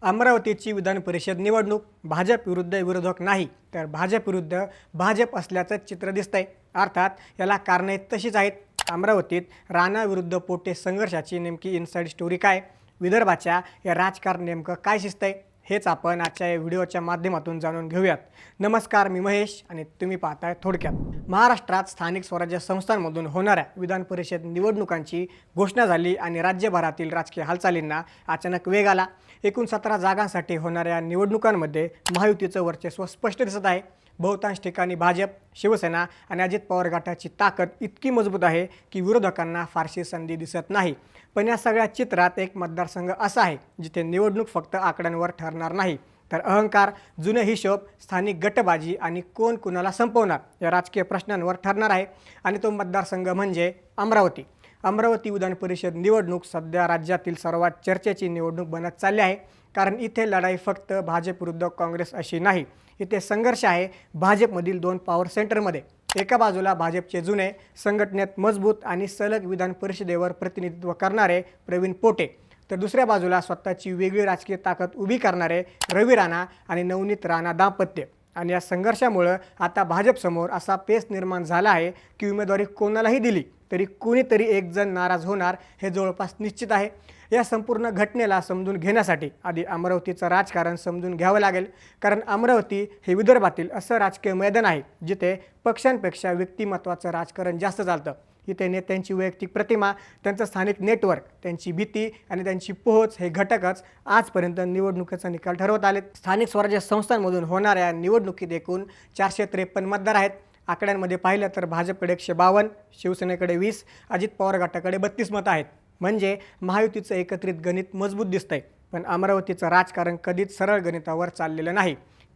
अमरावतीची विधान परिषद निवडणूक भाजप विरुद्ध विरोधक नाही तर भाजप विरुद्ध भाजप असल्याचं चित्र दिसतंय। अर्थात याला कारणे तशीच आहेत। अमरावतीत राणा विरुद्ध पोटे संघर्षाची नेमकी इनसाइड स्टोरी काय, विदर्भाच्या या राजकारण नेमकं काय शिजतंय हेच आपण आजच्या या व्हिडिओच्या माध्यमातून जाणून घेऊयात। नमस्कार, मी महेश आणि तुम्ही पाहताय थोडक्यात। महाराष्ट्रात स्थानिक स्वराज्य संस्थांमधून होणाऱ्या विधान परिषद निवडणुकांची घोषणा झाली आणि राज्यभरातील राजकीय हालचालींना अचानक वेग आला। एकूण 17 जागांसाठी होणाऱ्या निवडणुकांमध्ये महायुतीचं वर्चस्व स्पष्ट दिसत आहे। बहुतांश ठिकाणी भाजप, शिवसेना आणि अजित पवार गटाची ताकद इतकी मजबूत आहे की विरोधकांना फारशी संधी दिसत नाही। पण या सगळ्या चित्रात एक मतदारसंघ असा आहे जिथे निवडणूक फक्त आकड्यांवर ठरणार नाही तर अहंकार, जुने हिशोब, स्थानिक गटबाजी आणि कोण कुणाला संपवणार या राजकीय प्रश्नांवर ठरणार आहे। आणि तो मतदारसंघ म्हणजे अमरावती। अमरावती विधान परिषद निवडणूक सध्या राज्यातील सर्वात चर्चेची निवडणूक बनत चालली आहे, कारण इथे लढाई फक्त भाजप विरुद्ध काँग्रेस अशी नाही। इथे संघर्ष आहे भाजपमधील 2 पॉवर सेंटरमध्ये। एका बाजूला भाजपचे जुने, संघटनेत मजबूत आणि सलग विधान परिषदेवर प्रतिनिधित्व करणारे प्रवीण पोटे, तर दुसऱ्या बाजूला स्वतःची वेगळी राजकीय ताकद उभी करणारे रवी राणा आणि नवनीत राणा दाम्पत्य। आणि या संघर्षामुळे आता भाजपसमोर असा पेच निर्माण झाला आहे की उमेदवारी कोणालाही दिली तरी कोणीतरी एक जण नाराज होणार हे जवळपास निश्चित आहे। या संपूर्ण घटनेला समजून घेण्यासाठी आधी अमरावतीचं राजकारण समजून घ्यावं लागेल, कारण अमरावती हे विदर्भातील असं राजकीय मैदान आहे जिथे पक्षांपेक्षा व्यक्तिमत्वाचं राजकारण जास्त चालतं। इथे नेत्यांची वैयक्तिक प्रतिमा, त्यांचं स्थानिक नेटवर्क, त्यांची भीती आणि त्यांची पोहोच हे घटकच आजपर्यंत निवडणुकीचा निकाल ठरवत आले। स्थानिक स्वराज्य संस्थांमधून होणाऱ्या निवडणुकीत एकूण 453 मतदार आहेत। आकड्यांमध्ये पाहिलं तर भाजपकडे 152, शिवसेनेकडे 20, अजित पवार गटाकडे 32 मतं आहेत। म्हणजे महायुतीचं एकत्रित गणित मजबूत दिसतंय। पण अमरावतीचं राजकारण कधीच सरळ गणितावर चाललेलं नाही,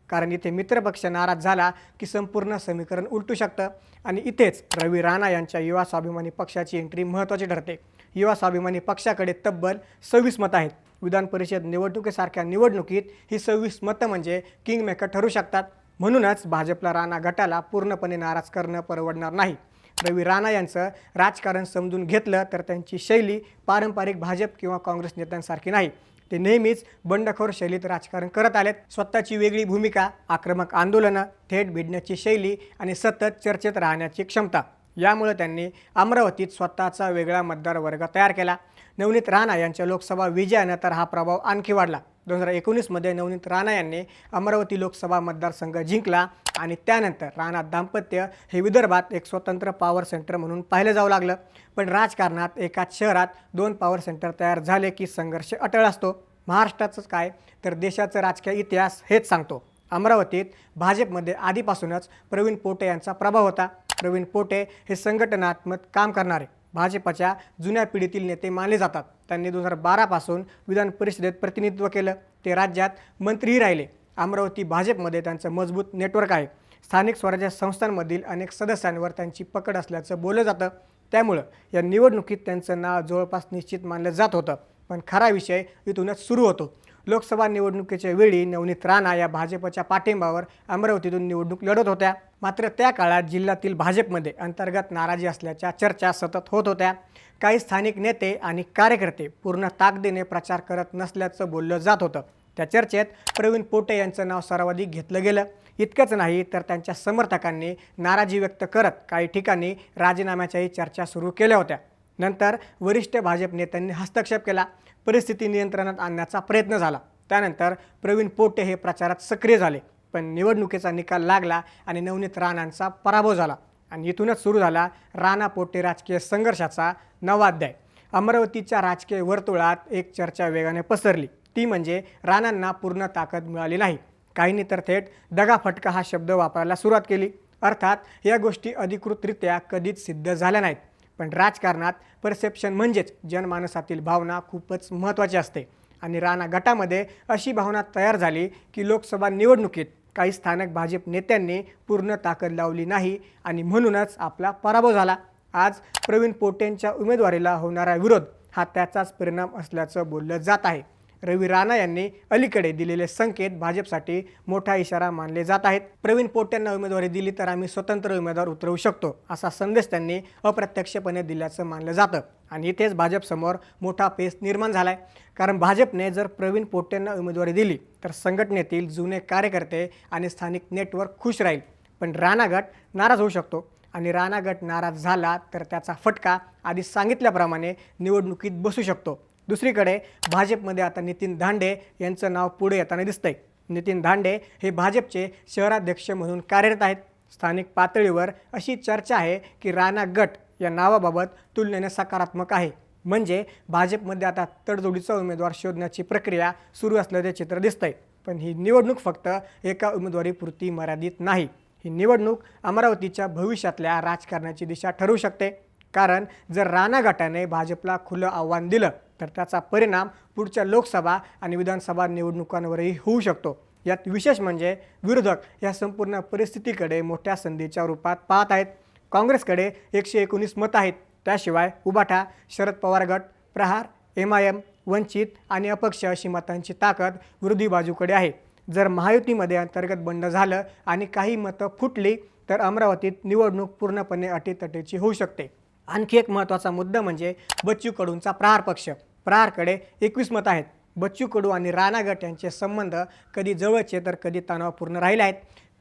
कारण इथे मित्रपक्ष नाराज झाला की संपूर्ण समीकरण उलटू शकतं। आणि इथेच रवी राणा यांच्या युवा स्वाभिमानी पक्षाची एंट्री महत्त्वाची ठरते। युवा स्वाभिमानी पक्षाकडे तब्बल 26 मतं आहेत। विधान परिषद निवडणुकीसारख्या निवडणुकीत ही 26 मतं म्हणजे किंगमेकर ठरू शकतात। म्हणूनच भाजपला राणा गटाला पूर्णपणे नाराज करणं परवडणार नाही। रवी राणा यांचं राजकारण समजून घेतलं तर त्यांची शैली पारंपरिक भाजप किंवा काँग्रेस नेत्यांसारखी नाही। ते नेहमीच बंडखोर शैलीत राजकारण करत आलेत। स्वतःची वेगळी भूमिका, आक्रमक आंदोलनं, थेट भिडण्याची शैली आणि सतत चर्चेत राहण्याची क्षमता, यामुळे त्यांनी अमरावतीत स्वतःचा वेगळा मतदार वर्ग तयार केला। नवनीत राणा यांच्या लोकसभा विजयानं तर हा प्रभाव आणखी वाढला। 2019मध्ये नवनीत राणा यांनी अमरावती लोकसभा मतदारसंघ जिंकला आणि त्यानंतर राणा दाम्पत्य हे विदर्भात एक स्वतंत्र पॉवर सेंटर म्हणून पाहिलं जाऊ लागलं। पण राजकारणात एकाच शहरात 2 पॉवर सेंटर तयार झाले की संघर्ष अटळ असतो। महाराष्ट्राचंच काय तर देशाचं राजकीय इतिहास हेच सांगतो। अमरावतीत भाजपमध्ये आधीपासूनच प्रवीण पोटे यांचा प्रभाव होता। प्रवीण पोटे हे संघटनात्मक काम करणारे भाजपच्या जुन्या पिढीतील नेते मानले जातात। त्यांनी 2012 पासून विधान परिषदेत प्रतिनिधित्व केलं। ते राज्यात मंत्रीही राहिले। अमरावती भाजपमध्ये त्यांचं मजबूत नेटवर्क आहे। स्थानिक स्वराज्य संस्थांमधील अनेक सदस्यांवर त्यांची पकड असल्याचं बोललं जातं। त्यामुळं या निवडणुकीत त्यांचं नाव जवळपास निश्चित मानलं जात होतं। पण खरा विषय इथूनच सुरू होतो। लोकसभा निवडणुकीच्या वेळी नवनीत राणा या भाजपच्या पाठिंबावर अमरावतीतून निवडणूक लढत होत्या। मात्र त्या काळात जिल्ह्यातील भाजपमध्ये अंतर्गत नाराजी असल्याच्या चर्चा सतत होत होत्या। काही स्थानिक नेते आणि कार्यकर्ते पूर्ण ताकदीने प्रचार करत नसल्याचं बोललं जात होतं। त्या चर्चेत प्रवीण पोटे यांचं नाव सर्वाधिक घेतलं गेलं। इतकंच नाही तर त्यांच्या समर्थकांनी नाराजी व्यक्त करत काही ठिकाणी राजीनाम्याच्याही चर्चा सुरू केल्या होत्या। नंतर वरिष्ठ भाजप नेत्यांनी हस्तक्षेप केला, परिस्थिती नियंत्रणात आणण्याचा प्रयत्न झाला। त्यानंतर प्रवीण पोटे हे प्रचारात सक्रिय झाले। पण निवडणुकीचा निकाल लागला आणि नवनीत राणांचा पराभव झाला आणि इथूनच सुरू झाला राणा पोटे राजकीय संघर्षाचा नवा अध्याय। अमरावतीच्या राजकीय वर्तुळात एक चर्चा वेगाने पसरली, ती म्हणजे राणांना पूर्ण ताकद मिळाली नाही। काहींनी तर थेट दगाफटका हा शब्द वापरायला सुरुवात केली। अर्थात या गोष्टी अधिकृतरित्या कधीच सिद्ध झाल्या नाहीत, पण राजकारणात परसेप्शन म्हणजेच जनमानसातील भावना खूपच महत्त्वाची असते। आणि राणा गटामध्ये अशी भावना तयार झाली की लोकसभा निवडणुकीत काही स्थानिक भाजप नेत्यांनी पूर्ण ताकद लावली नाही आणि म्हणूनच आपला पराभव झाला। आज प्रवीण पोटेंच्या उमेदवारीला होणारा विरोध हा त्याचाच परिणाम असल्याचं बोललं जात आहे। रवी राणा यांनी अलीकडे दिलेले संकेत भाजपसाठी मोठा इशारा मानले जात आहेत। प्रवीण पोट्टेंना उमेदवारी दिली तर आम्ही स्वतंत्र उमेदवार उतरवू शकतो असा संदेश त्यांनी अप्रत्यक्षपणे दिल्याचं मानलं जातं आणि इथेच भाजपसमोर मोठा पेच निर्माण झालाय। कारण भाजपने जर प्रवीण पोट्टेंना उमेदवारी दिली तर संघटनेतील जुने कार्यकर्ते आणि स्थानिक नेटवर्क खुश राहील, पण राणा गट नाराज होऊ शकतो आणि राणा गट नाराज झाला तर त्याचा फटका आधी सांगितल्याप्रमाणे निवडणुकीत बसू शकतो। दुसरीकडे भाजपमध्ये आता नितीन धांडे यांचं नाव पुढे येताना दिसतंय। नितीन धांडे हे भाजपचे शहराध्यक्ष म्हणून कार्यरत आहेत। स्थानिक पातळीवर अशी चर्चा आहे की राणा गट या नावाबाबत तुलनेने सकारात्मक आहे, म्हणजे भाजपमध्ये आता तडजोडीचा उमेदवार शोधण्याची प्रक्रिया सुरू असल्याचे चित्र दिसतंय। पण ही निवडणूक फक्त एका उमेदवारीपुरती मर्यादित नाही। ही निवडणूक अमरावतीच्या भविष्यातल्या राजकारणाची दिशा ठरवू शकते, कारण जर राणा गटाने भाजपला खुलं आव्हान दिलं तर त्याचा परिणाम पुढच्या लोकसभा आणि विधानसभा निवडणुकांवरही होऊ शकतो। यात विशेष म्हणजे विरोधक या संपूर्ण परिस्थितीकडे मोठ्या संधीच्या रूपात पाहत आहेत। काँग्रेसकडे 119 मतं आहेत, त्याशिवाय उबाठा, शरद पवार गट, प्रहार, MIM, वंचित आणि अपक्ष अशी मतांची ताकद विरोधी बाजूकडे आहे। जर महायुतीमध्ये अंतर्गत बंड झालं आणि काही मतं फुटली तर अमरावतीत निवडणूक पूर्णपणे अटीतटीची होऊ शकते। आणखी एक महत्त्वाचा मुद्दा म्हणजे बच्चू कडूंचा प्रहार पक्ष। प्रहारकडे 21 मतं आहेत। बच्चू कडू आणि राणा गट यांचे संबंध कधी जवळचे तर कधी तणावपूर्ण राहिले आहेत,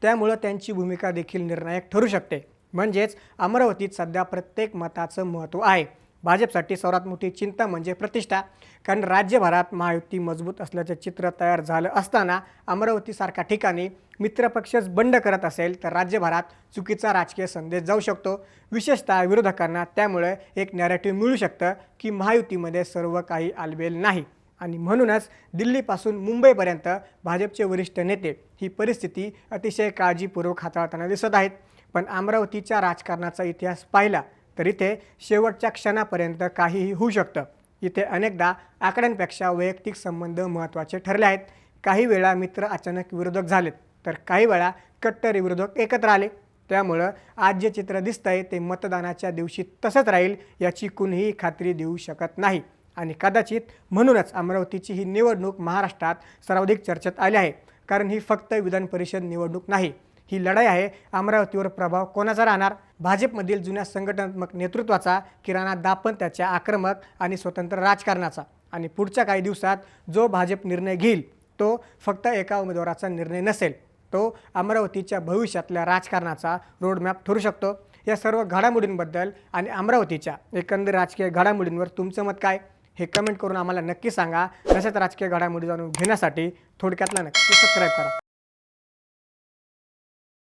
त्यामुळे त्यांची भूमिका देखील निर्णायक ठरू शकते। म्हणजेच अमरावतीत सध्या प्रत्येक मताचं महत्त्व आहे। भाजपसाठी सर्वात मोठी चिंता म्हणजे प्रतिष्ठा, कारण राज्यभरात महायुती मजबूत असल्याचे चित्र तयार झालं असताना अमरावतीसारख्या ठिकाणी मित्रपक्षच बंड करत असेल तर राज्यभरात चुकीचा राजकीय संदेश जाऊ शकतो। विशेषतः विरोधकांना त्यामुळे एक नॅरेटिव्ह मिळू शकतं की महायुतीमध्ये सर्व काही आलबेल नाही आणि म्हणूनच दिल्लीपासून मुंबईपर्यंत भाजपचे वरिष्ठ नेते ही परिस्थिती अतिशय काळजीपूर्वक हाताळताना दिसत आहेत। पण अमरावतीच्या राजकारणाचा इतिहास पाहिला तर इथे शेवटच्या क्षणापर्यंत काहीही होऊ शकतं। इथे अनेकदा आकड्यांपेक्षा वैयक्तिक संबंध महत्त्वाचे ठरले आहेत। काही वेळा मित्र अचानक विरोधक झालेत तर काही वेळा कट्टर विरोधक एकत्र आले। त्यामुळं आज जे चित्र दिसतंय ते मतदानाच्या दिवशी तसंच राहील याची कुणीही खात्री देऊ शकत नाही आणि कदाचित म्हणूनच अमरावतीची ही निवडणूक महाराष्ट्रात सर्वाधिक चर्चेत आली आहे, कारण ही फक्त विधान परिषद निवडणूक नाही, ही लढाई आहे अमरावतीवर प्रभाव कोणाचा राहणार, भाजपमधील जुन्या संघटनात्मक नेतृत्वाचा की राणा दाम्पत्याच्या आक्रमक आणि स्वतंत्र राजकारणाचा। आणि पुढच्या काही दिवसात जो भाजप निर्णय घेईल तो फक्त एका उमेदवाराचा निर्णय नसेल, तो अमरावतीच्या भविष्यातल्या राजकारणाचा रोडमॅप ठरू शकतो। या सर्व घडामोडींबद्दल आणि अमरावतीच्या एकंदर राजकीय घडामोडींवर तुमचं मत काय हे कमेंट करून आम्हाला नक्की सांगा। तशाच राजकीय घडामोडी जाणून घेण्यासाठी थोडक्यातला नक्की सबस्क्राईब करा।